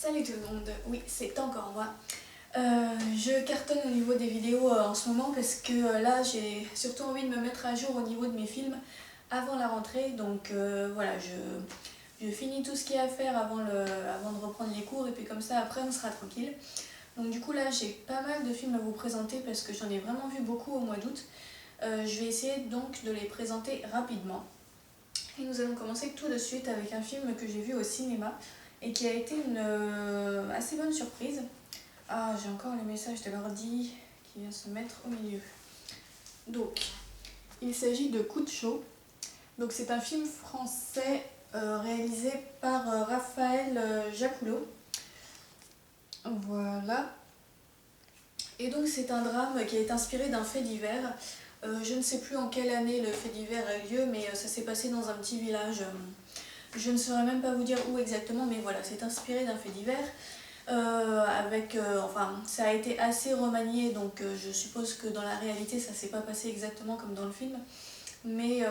Salut tout le monde, oui c'est encore moi. Je cartonne au niveau des vidéos en ce moment parce que là j'ai surtout envie de me mettre à jour au niveau de mes films avant la rentrée. Donc voilà, je finis tout ce qu'il y a à faire avant de reprendre les cours et puis comme ça après on sera tranquille. Donc du coup là j'ai pas mal de films à vous présenter parce que j'en ai vraiment vu beaucoup au mois d'août. Je vais essayer donc de les présenter rapidement. Et nous allons commencer tout de suite avec un film que j'ai vu au cinéma et qui a été une assez bonne surprise. Ah, j'ai encore le message de l'ordi qui vient se mettre au milieu. Donc, il s'agit de Coup de chaud. Donc, c'est un film français réalisé par Raphaël Jacoulot. Voilà. Et donc, c'est un drame qui est inspiré d'un fait divers. Je ne sais plus en quelle année le fait divers a eu lieu, mais ça s'est passé dans un petit village. Je ne saurais même pas vous dire où exactement, mais voilà, c'est inspiré d'un fait divers. Enfin, ça a été assez remanié, donc je suppose que dans la réalité, ça s'est pas passé exactement comme dans le film. Mais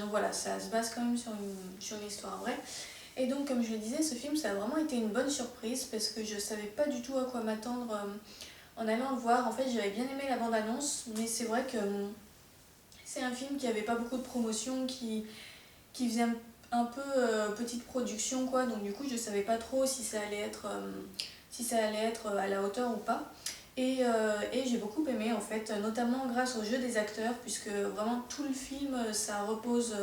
voilà, ça se base quand même sur une histoire vraie. Et donc, comme je le disais, ce film, ça a vraiment été une bonne surprise parce que je savais pas du tout à quoi m'attendre en allant le voir. En fait, j'avais bien aimé la bande-annonce, mais c'est vrai que c'est un film qui avait pas beaucoup de promotion, qui faisait un peu petite production, quoi. Donc, du coup, je savais pas trop si ça allait être à la hauteur ou pas. Et j'ai beaucoup aimé en fait, notamment grâce au jeu des acteurs, puisque vraiment tout le film, ça repose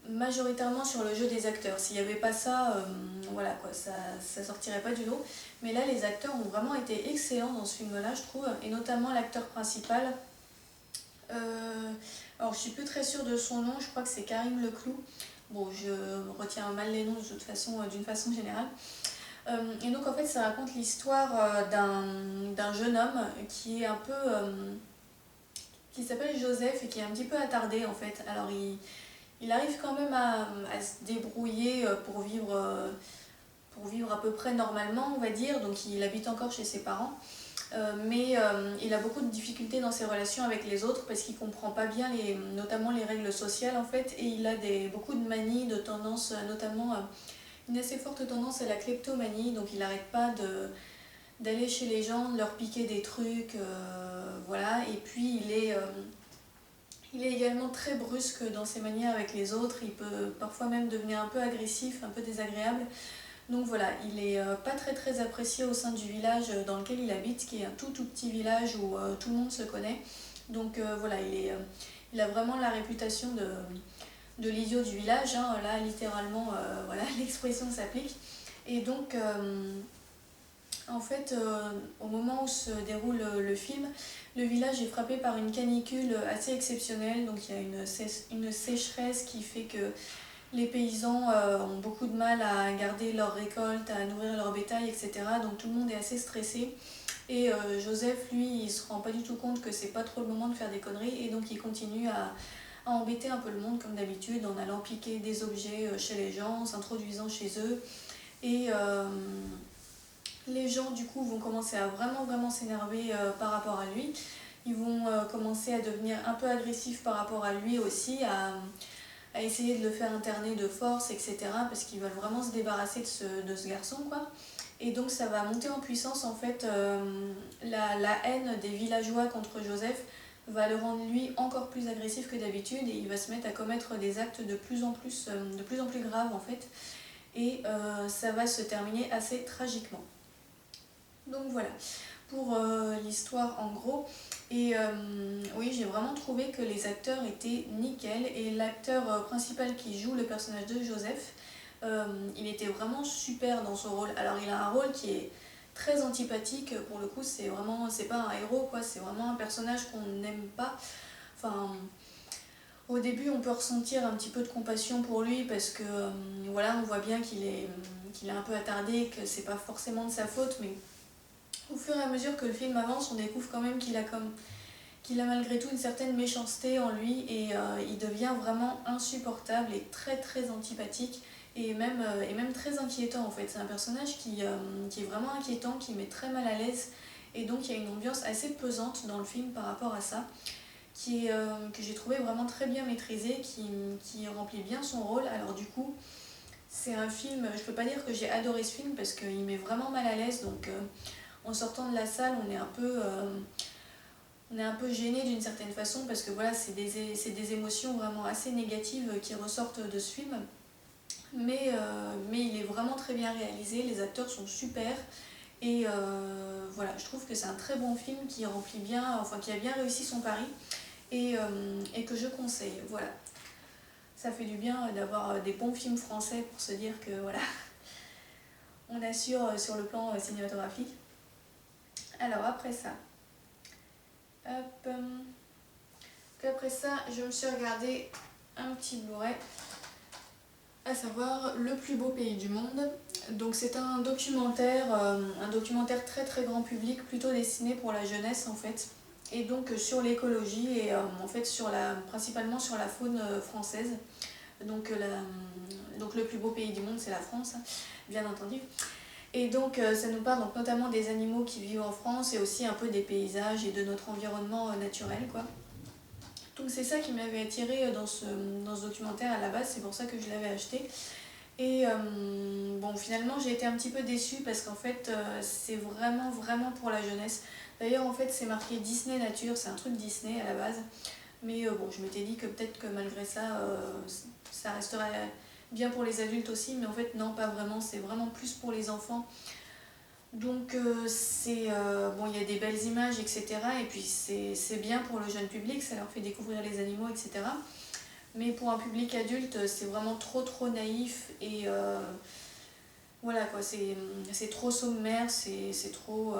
majoritairement sur le jeu des acteurs. S'il n'y avait pas ça, voilà quoi, ça sortirait pas du lot. Mais là, les acteurs ont vraiment été excellents dans ce film-là, je trouve, et notamment l'acteur principal. Alors, je suis plus très sûre de son nom, je crois que c'est Karim Leclou. Bon, je retiens mal les noms de toute façon, d'une façon générale. Et donc en fait ça raconte l'histoire d'un jeune homme qui est un peu qui s'appelle Joseph et qui est un petit peu attardé en fait. Alors il arrive quand même à se débrouiller pour vivre à peu près normalement, on va dire. Donc il habite encore chez ses parents. Mais il a beaucoup de difficultés dans ses relations avec les autres parce qu'il comprend pas bien notamment les règles sociales en fait, et il a beaucoup de manies, de tendances, notamment une assez forte tendance à la kleptomanie, donc il n'arrête pas d'aller chez les gens, de leur piquer des trucs, voilà. Et puis il est également très brusque dans ses manières avec les autres, il peut parfois même devenir un peu agressif, un peu désagréable. Donc voilà, il est pas très apprécié au sein du village dans lequel il habite, qui est un tout petit village où tout le monde se connaît. Donc voilà, il a vraiment la réputation de l'idiot du village, hein. Là littéralement voilà, l'expression s'applique. Et donc en fait au moment où se déroule le film, le village est frappé par une canicule assez exceptionnelle. Donc il y a une sécheresse qui fait que les paysans ont beaucoup de mal à garder leurs récoltes, à nourrir leur bétail, etc. Donc tout le monde est assez stressé. Et Joseph, lui, il se rend pas du tout compte que c'est pas trop le moment de faire des conneries, et donc il continue à embêter un peu le monde comme d'habitude en allant piquer des objets chez les gens, en s'introduisant chez eux. Et les gens du coup vont commencer à vraiment s'énerver par rapport à lui. Ils vont commencer à devenir un peu agressifs par rapport à lui aussi, à essayer de le faire interner de force, etc. Parce qu'ils veulent vraiment se débarrasser de ce garçon, quoi. Et donc ça va monter en puissance en fait, la haine des villageois contre Joseph va le rendre lui encore plus agressif que d'habitude, et il va se mettre à commettre des actes de plus en plus graves en fait. Et ça va se terminer assez tragiquement. Donc voilà pour l'histoire en gros. Et oui, j'ai vraiment trouvé que les acteurs étaient nickel, et l'acteur principal qui joue le personnage de Joseph, il était vraiment super dans son rôle. Alors il a un rôle qui est très antipathique, pour le coup c'est pas un héros quoi, c'est vraiment un personnage qu'on n'aime pas. Enfin, au début on peut ressentir un petit peu de compassion pour lui parce que voilà, on voit bien qu'il est un peu attardé, que c'est pas forcément de sa faute, mais au fur et à mesure que le film avance, on découvre quand même qu'il a malgré tout une certaine méchanceté en lui, et il devient vraiment insupportable et très antipathique, et même très inquiétant en fait. C'est un personnage qui est vraiment inquiétant, qui met très mal à l'aise, et donc il y a une ambiance assez pesante dans le film par rapport à ça, que j'ai trouvé vraiment très bien maîtrisée, qui remplit bien son rôle. Alors du coup, C'est un film, je peux pas dire que j'ai adoré ce film parce qu'il met vraiment mal à l'aise, donc en sortant de la salle, on est un peu gêné d'une certaine façon parce que voilà, c'est des émotions vraiment assez négatives qui ressortent de ce film. Mais il est vraiment très bien réalisé, les acteurs sont super. Et voilà, je trouve que c'est un très bon film qui remplit bien, enfin qui a bien réussi son pari et que je conseille. Voilà, ça fait du bien d'avoir des bons films français pour se dire que voilà, on assure sur le plan cinématographique. Alors après ça, hop, après ça, je me suis regardé un petit Blu-ray, à savoir Le plus beau pays du monde. Donc c'est un documentaire très très grand public, plutôt destiné pour la jeunesse en fait. Et donc sur l'écologie et en fait principalement sur la faune française. Donc, donc le plus beau pays du monde c'est la France, hein, bien entendu. Et donc ça nous parle donc notamment des animaux qui vivent en France et aussi un peu des paysages et de notre environnement naturel quoi. Donc c'est ça qui m'avait attiré dans ce documentaire à la base, c'est pour ça que je l'avais acheté. Et bon, finalement j'ai été un petit peu déçue parce qu'en fait c'est vraiment vraiment pour la jeunesse. D'ailleurs en fait c'est marqué Disney Nature, c'est un truc Disney à la base. Mais bon, je m'étais dit que peut-être que malgré ça, ça resterait bien pour les adultes aussi, mais en fait non, pas vraiment, c'est vraiment plus pour les enfants. Donc bon, il y a des belles images, etc. Et puis c'est bien pour le jeune public, ça leur fait découvrir les animaux, etc. Mais pour un public adulte, c'est vraiment trop trop naïf et voilà quoi, c'est trop sommaire, c'est trop...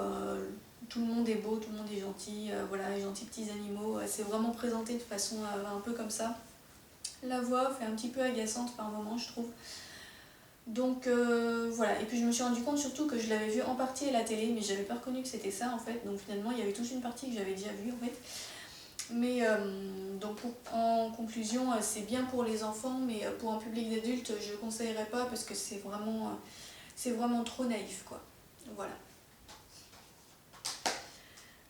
tout le monde est beau, tout le monde est gentil, voilà, les gentils petits animaux, c'est vraiment présenté de façon un peu comme ça. La voix off est un petit peu agaçante par moments, je trouve. Donc voilà, et puis je me suis rendu compte surtout que je l'avais vu en partie à la télé, mais j'avais pas reconnu que c'était ça en fait, donc finalement il y avait toute une partie que j'avais déjà vue en fait. Mais donc en conclusion, c'est bien pour les enfants, mais pour un public d'adultes, je ne conseillerais pas parce que c'est vraiment trop naïf quoi. Voilà.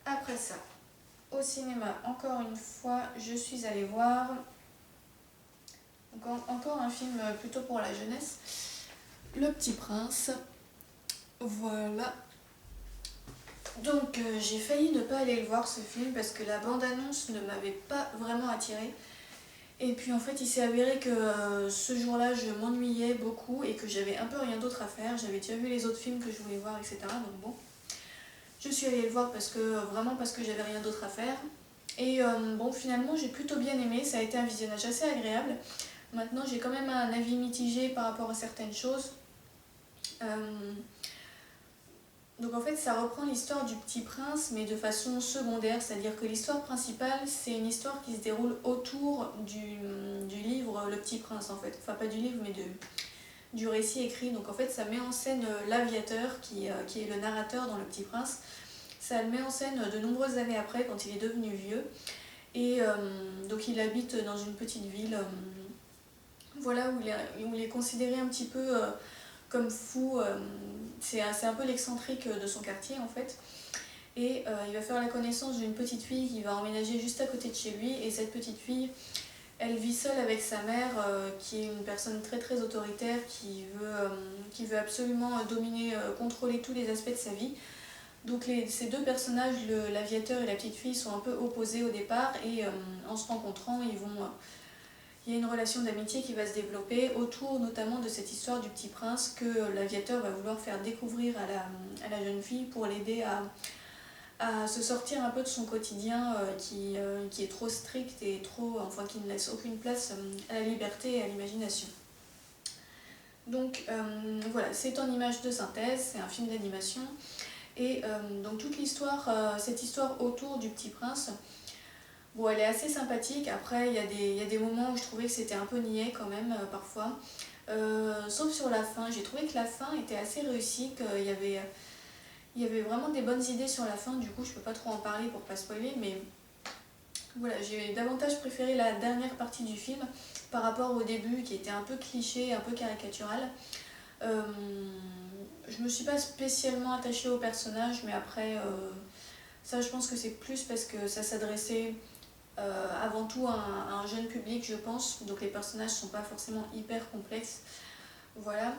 Après ça, au cinéma, encore une fois, je suis allée voir encore un film plutôt pour la jeunesse, Le Petit Prince. Voilà. Donc j'ai failli ne pas aller le voir ce film parce que la bande-annonce ne m'avait pas vraiment attirée. Et puis en fait il s'est avéré que ce jour-là je m'ennuyais beaucoup et que j'avais un peu rien d'autre à faire. J'avais déjà vu les autres films que je voulais voir, etc. Donc bon, je suis allée le voir vraiment parce que j'avais rien d'autre à faire. Et bon, finalement j'ai plutôt bien aimé, ça a été un visionnage assez agréable. Maintenant j'ai quand même un avis mitigé par rapport à certaines choses. Donc en fait ça reprend l'histoire du Petit Prince mais de façon secondaire, c'est-à-dire que l'histoire principale c'est une histoire qui se déroule autour du livre Le Petit Prince en fait. Enfin pas du livre mais du récit écrit. Donc en fait ça met en scène l'aviateur qui est le narrateur dans Le Petit Prince. Ça le met en scène de nombreuses années après quand il est devenu vieux. Et donc il habite dans une petite ville voilà, où il est considéré un petit peu comme fou. C'est un peu l'excentrique de son quartier en fait. Et il va faire la connaissance d'une petite fille qui va emménager juste à côté de chez lui. Et cette petite fille, elle vit seule avec sa mère qui est une personne très très autoritaire qui veut absolument dominer, contrôler tous les aspects de sa vie. Donc ces deux personnages, l'aviateur et la petite fille, sont un peu opposés au départ et en se rencontrant, il y a une relation d'amitié qui va se développer autour notamment de cette histoire du Petit Prince que l'aviateur va vouloir faire découvrir à la jeune fille pour l'aider à se sortir un peu de son quotidien qui est trop strict et enfin, qui ne laisse aucune place à la liberté et à l'imagination. Donc voilà, c'est en image de synthèse, c'est un film d'animation. Et donc toute cette histoire autour du Petit Prince, bon, elle est assez sympathique. Après, il y a des moments où je trouvais que c'était un peu niais quand même, parfois. Sauf sur la fin. J'ai trouvé que la fin était assez réussie, il y avait vraiment des bonnes idées sur la fin. Du coup, je peux pas trop en parler pour pas spoiler, mais voilà, j'ai davantage préféré la dernière partie du film par rapport au début qui était un peu cliché, un peu caricatural. Je me suis pas spécialement attachée au personnage, mais après, ça je pense que c'est plus parce que ça s'adressait avant tout à un jeune public, je pense. Donc les personnages sont pas forcément hyper complexes. Voilà.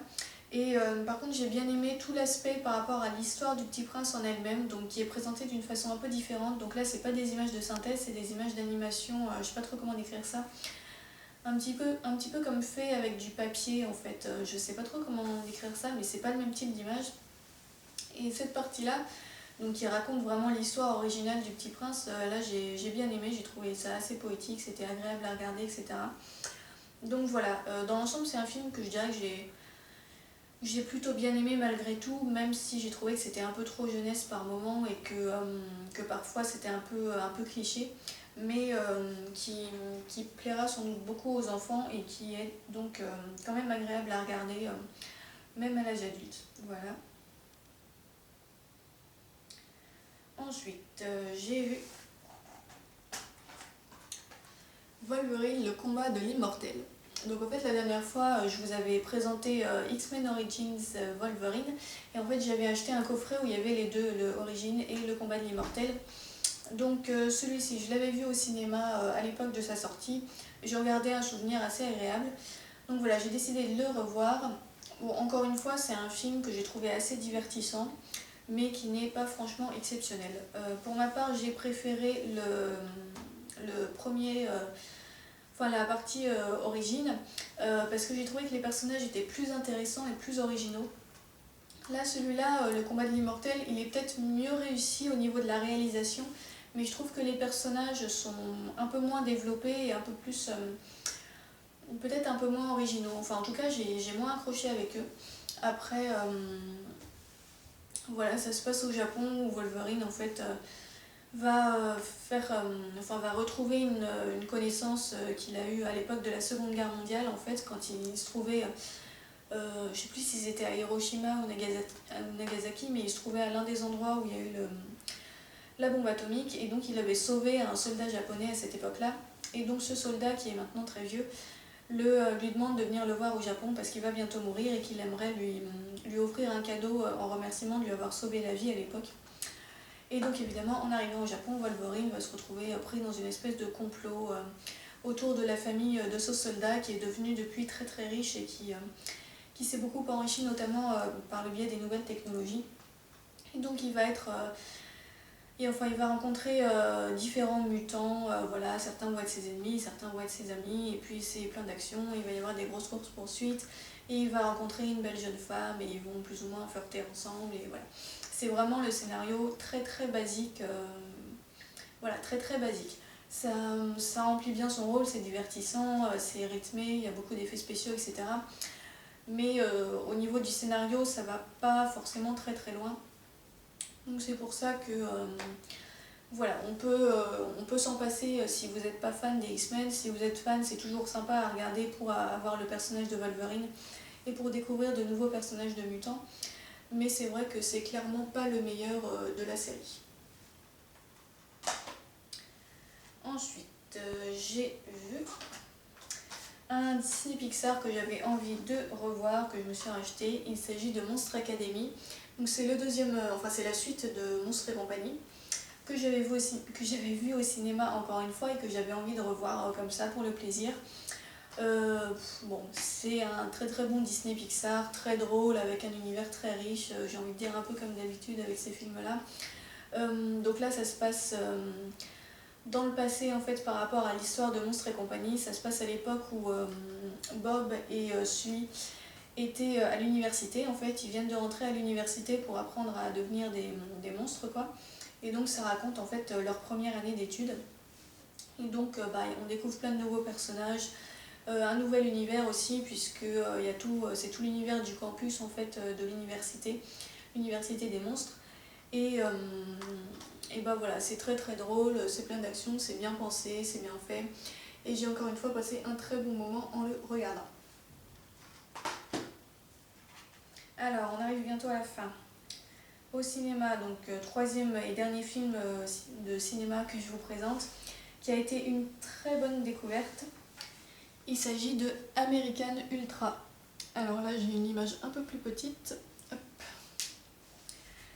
Et par contre j'ai bien aimé tout l'aspect par rapport à l'histoire du Petit Prince en elle-même, donc qui est présentée d'une façon un peu différente. Donc là c'est pas des images de synthèse, c'est des images d'animation, je sais pas trop comment décrire ça. Un petit peu comme fait avec du papier en fait, je sais pas trop comment décrire ça, mais c'est pas le même type d'image. Et cette partie-là, donc qui raconte vraiment l'histoire originale du Petit Prince, là j'ai bien aimé, j'ai trouvé ça assez poétique, c'était agréable à regarder, etc. Donc voilà, dans l'ensemble c'est un film que je dirais que j'ai plutôt bien aimé malgré tout, même si j'ai trouvé que c'était un peu trop jeunesse par moment et que parfois c'était un peu cliché, mais qui plaira sans doute beaucoup aux enfants et qui est donc quand même agréable à regarder, même à l'âge adulte. Voilà. Ensuite, j'ai vu Wolverine, le combat de l'immortel. Donc en fait la dernière fois je vous avais présenté X-Men Origins Wolverine et en fait j'avais acheté un coffret où il y avait les deux, le Origin et le combat de l'immortel. Donc celui-ci je l'avais vu au cinéma à l'époque de sa sortie, j'en gardais un souvenir assez agréable. Donc voilà, j'ai décidé de le revoir. Bon, encore une fois c'est un film que j'ai trouvé assez divertissant mais qui n'est pas franchement exceptionnel. Pour ma part j'ai préféré le premier... enfin la partie origine, parce que j'ai trouvé que les personnages étaient plus intéressants et plus originaux. Là, celui-là, le combat de l'immortel, il est peut-être mieux réussi au niveau de la réalisation, mais je trouve que les personnages sont un peu moins développés et un peu plus, peut-être un peu moins originaux. Enfin, en tout cas, j'ai moins accroché avec eux. Après, voilà, ça se passe au Japon où Wolverine, en fait, va retrouver une connaissance qu'il a eue à l'époque de la Seconde Guerre mondiale, en fait, quand il se trouvait, je sais plus s'ils étaient à Hiroshima ou Nagasaki, mais il se trouvait à l'un des endroits où il y a eu la bombe atomique, et donc il avait sauvé un soldat japonais à cette époque-là. Et donc ce soldat, qui est maintenant très vieux, lui demande de venir le voir au Japon parce qu'il va bientôt mourir et qu'il aimerait lui offrir un cadeau en remerciement de lui avoir sauvé la vie à l'époque. Et donc évidemment, en arrivant au Japon, Wolverine va se retrouver pris dans une espèce de complot autour de la famille de ce soldat qui est devenu depuis très très riche et qui s'est beaucoup enrichi notamment par le biais des nouvelles technologies. Et donc il va il va rencontrer différents mutants, voilà, certains vont être ses ennemis, certains vont être ses amis, et puis c'est plein d'actions, il va y avoir des grosses courses poursuites, et il va rencontrer une belle jeune femme, et ils vont plus ou moins flirter ensemble, et voilà. C'est vraiment le scénario très très basique, voilà, très très basique. Ça remplit bien son rôle, c'est divertissant, c'est rythmé, il y a beaucoup d'effets spéciaux, etc. Mais au niveau du scénario, ça va pas forcément très très loin. Donc c'est pour ça que voilà, on peut s'en passer si vous n'êtes pas fan des X-Men. Si vous êtes fan, c'est toujours sympa à regarder pour avoir le personnage de Wolverine et pour découvrir de nouveaux personnages de mutants. Mais c'est vrai que c'est clairement pas le meilleur de la série. Ensuite, j'ai vu un Disney Pixar que j'avais envie de revoir, que je me suis racheté. Il s'agit de Monstre Academy. Donc c'est le deuxième, enfin c'est la suite de Monstres et compagnie que j'avais vu au cinéma encore une fois et que j'avais envie de revoir comme ça pour le plaisir. Bon, c'est un très très bon Disney Pixar, très drôle, avec un univers très riche, j'ai envie de dire un peu comme d'habitude avec ces films-là. Donc là ça se passe dans le passé en fait par rapport à l'histoire de Monstres et compagnie. Ça se passe à l'époque où Bob et Sully étaient à l'université. En fait, ils viennent de rentrer à l'université pour apprendre à devenir des monstres quoi. Et donc ça raconte en fait leur première année d'études. Et donc on découvre plein de nouveaux personnages, un nouvel univers aussi puisque c'est tout l'univers du campus en fait de l'université des monstres. Et voilà, c'est très très drôle, c'est plein d'action, c'est bien pensé, c'est bien fait. Et j'ai encore une fois passé un très bon moment en le regardant. Alors, on arrive bientôt à la fin. Au cinéma, donc troisième et dernier film de cinéma que je vous présente, qui a été une très bonne découverte. Il s'agit de American Ultra. Alors là, j'ai une image un peu plus petite. Hop.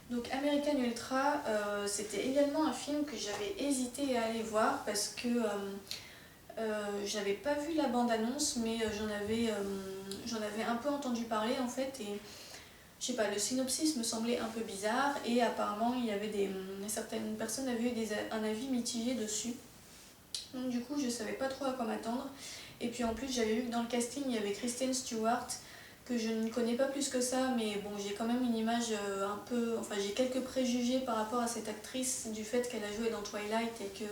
Donc American Ultra, c'était également un film que j'avais hésité à aller voir parce que J'avais pas vu la bande-annonce, mais j'en avais un peu entendu parler en fait, et je sais pas, le synopsis me semblait un peu bizarre, et apparemment il y avait certaines personnes avaient eu un avis mitigé dessus. Donc du coup je savais pas trop à quoi m'attendre. Et puis en plus j'avais vu que dans le casting il y avait Kristen Stewart, que je ne connais pas plus que ça, mais bon, j'ai quand même une image un peu... Enfin, j'ai quelques préjugés par rapport à cette actrice, du fait qu'elle a joué dans Twilight et que,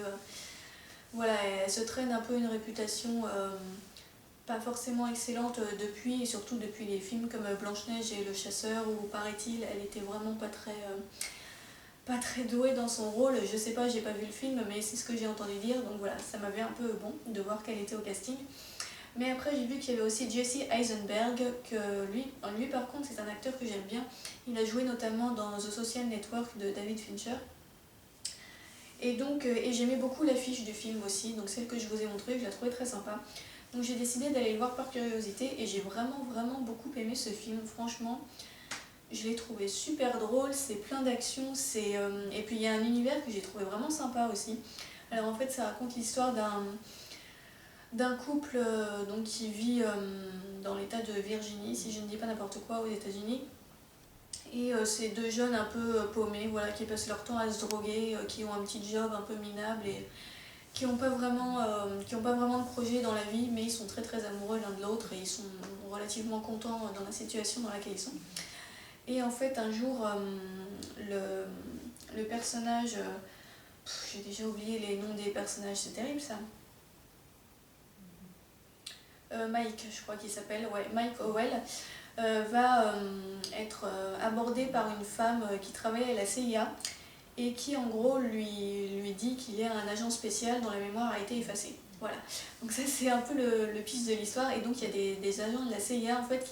voilà, elle se traîne un peu une réputation pas forcément excellente depuis, et surtout depuis les films comme Blanche-Neige et Le Chasseur, où paraît-il, elle était vraiment pas très douée dans son rôle. Je sais pas, j'ai pas vu le film, mais c'est ce que j'ai entendu dire, donc voilà, ça m'avait un peu bon de voir qu'elle était au casting. Mais après j'ai vu qu'il y avait aussi Jesse Eisenberg, que lui par contre c'est un acteur que j'aime bien. Il a joué notamment dans The Social Network de David Fincher. Et donc et j'aimais beaucoup l'affiche du film aussi, donc celle que je vous ai montrée, je la trouvais très sympa. Donc j'ai décidé d'aller le voir par curiosité, et j'ai vraiment beaucoup aimé ce film, franchement. Je l'ai trouvé super drôle, c'est plein d'action, et puis il y a un univers que j'ai trouvé vraiment sympa aussi. Alors en fait ça raconte l'histoire d'un couple donc, qui vit dans l'état de Virginie, si je ne dis pas n'importe quoi, aux États-Unis. Et c'est deux jeunes un peu paumés, voilà, qui passent leur temps à se droguer, qui ont un petit job un peu minable et qui n'ont pas vraiment de projet dans la vie, mais ils sont très amoureux l'un de l'autre et ils sont relativement contents dans la situation dans laquelle ils sont. Et en fait, un jour, le personnage... j'ai déjà oublié les noms des personnages, c'est terrible ça. Mike, je crois qu'il s'appelle, ouais, Mike Howell, va être abordé par une femme qui travaille à la CIA et qui en gros lui dit qu'il est un agent spécial dont la mémoire a été effacée. Voilà, donc ça c'est un peu le pitch de l'histoire, et donc il y a des agents de la CIA en fait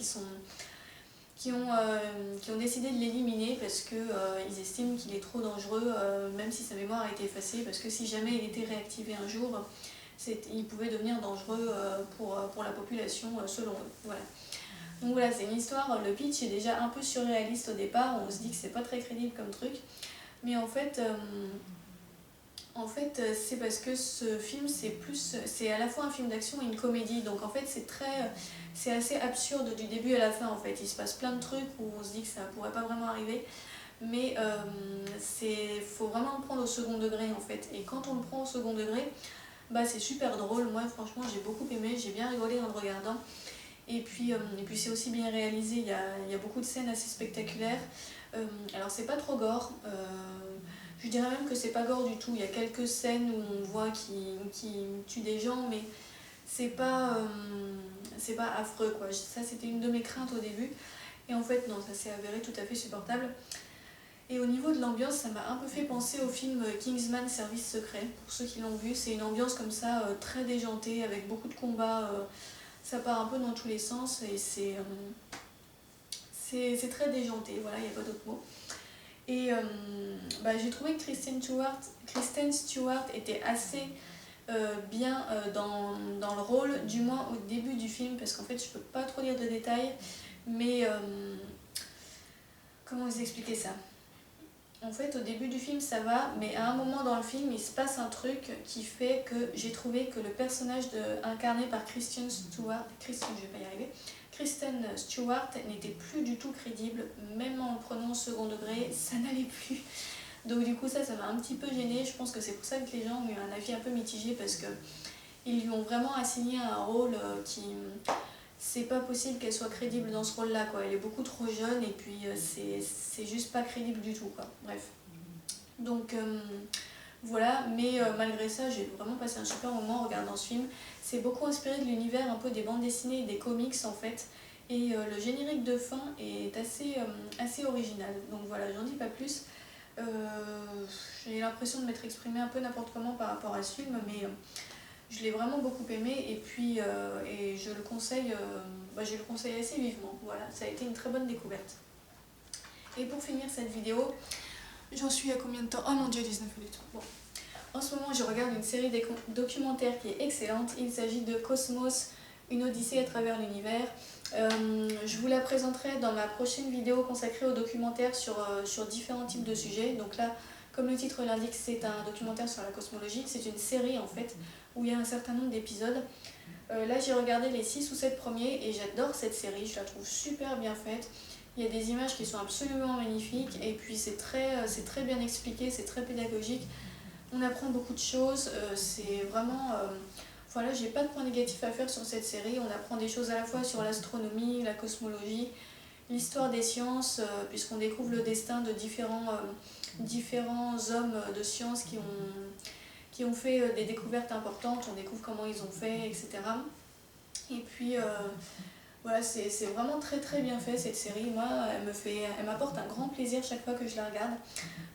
qui ont décidé de l'éliminer parce qu'ils estiment qu'il est trop dangereux, même si sa mémoire a été effacée, parce que si jamais il était réactivé un jour, il pouvait devenir dangereux pour la population selon eux. Voilà. Donc voilà, c'est une histoire, le pitch est déjà un peu surréaliste au départ, on se dit que c'est pas très crédible comme truc, mais en fait c'est parce que ce film c'est à la fois un film d'action et une comédie, donc en fait c'est assez absurde du début à la fin en fait. Il se passe plein de trucs où on se dit que ça pourrait pas vraiment arriver, mais faut vraiment le prendre au second degré en fait, et quand on le prend au second degré, bah c'est super drôle. Moi franchement j'ai beaucoup aimé, j'ai bien rigolé en le regardant, et puis c'est aussi bien réalisé, il y a beaucoup de scènes assez spectaculaires. Alors c'est pas trop gore, je dirais même que c'est pas gore du tout, il y a quelques scènes où on voit qui tue des gens, mais c'est pas affreux quoi. Ça c'était une de mes craintes au début, et en fait non, ça s'est avéré tout à fait supportable. Et au niveau de l'ambiance, ça m'a un peu fait penser au film Kingsman Service Secret, pour ceux qui l'ont vu. C'est une ambiance comme ça, très déjantée, avec beaucoup de combats, ça part un peu dans tous les sens, et c'est très déjanté, voilà, il n'y a pas d'autre mot. Et j'ai trouvé que Kristen Stewart était assez bien dans le rôle, du moins au début du film, parce qu'en fait je peux pas trop dire de détails, mais comment vous expliquer ça? En fait, au début du film, ça va, mais à un moment dans le film, il se passe un truc qui fait que j'ai trouvé que le personnage incarné par Kristen Stewart n'était plus du tout crédible, même en le prenant au second degré, ça n'allait plus. Donc du coup, ça m'a un petit peu gênée. Je pense que c'est pour ça que les gens ont eu un avis un peu mitigé, parce que ils lui ont vraiment assigné un rôle qui... C'est pas possible qu'elle soit crédible dans ce rôle-là, quoi. Elle est beaucoup trop jeune, et puis c'est juste pas crédible du tout, quoi. Bref. Donc voilà, mais malgré ça, j'ai vraiment passé un super moment en regardant ce film. C'est beaucoup inspiré de l'univers un peu des bandes dessinées et des comics en fait. Et le générique de fin est assez original. Donc voilà, j'en dis pas plus. J'ai l'impression de m'être exprimée un peu n'importe comment par rapport à ce film, mais je l'ai vraiment beaucoup aimé, et puis et je le conseille assez vivement. Voilà, ça a été une très bonne découverte. Et pour finir cette vidéo, j'en suis à combien de temps? Oh mon dieu, 19 minutes. Bon. En ce moment, je regarde une série documentaire qui est excellente. Il s'agit de Cosmos, une odyssée à travers l'univers. Je vous la présenterai dans ma prochaine vidéo consacrée aux documentaires sur différents types de sujets. Donc là, Comme le titre l'indique, c'est un documentaire sur la cosmologie, c'est une série en fait, où il y a un certain nombre d'épisodes. Là j'ai regardé les 6 ou 7 premiers et j'adore cette série, je la trouve super bien faite. Il y a des images qui sont absolument magnifiques et puis c'est très bien expliqué, c'est très pédagogique. On apprend beaucoup de choses, c'est vraiment... voilà, j'ai pas de point négatif à faire sur cette série. On apprend des choses à la fois sur l'astronomie, la cosmologie, l'histoire des sciences, puisqu'on découvre le destin de différents hommes de science qui ont fait des découvertes importantes. On découvre comment ils ont fait, etc. Et puis voilà, c'est vraiment très bien fait cette série. Moi, elle m'apporte un grand plaisir chaque fois que je la regarde.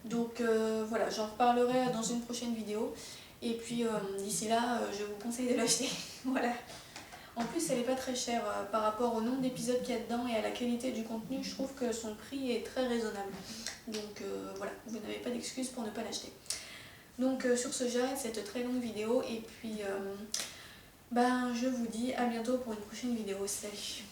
Donc voilà, j'en reparlerai dans une prochaine vidéo. Et puis d'ici là, je vous conseille de l'acheter. Voilà. En plus, elle n'est pas très chère par rapport au nombre d'épisodes qu'il y a dedans et à la qualité du contenu. Je trouve que son prix est très raisonnable. Donc voilà, vous n'avez pas d'excuse pour ne pas l'acheter. Donc sur ce, j'arrête cette très longue vidéo et puis ben, je vous dis à bientôt pour une prochaine vidéo. Salut!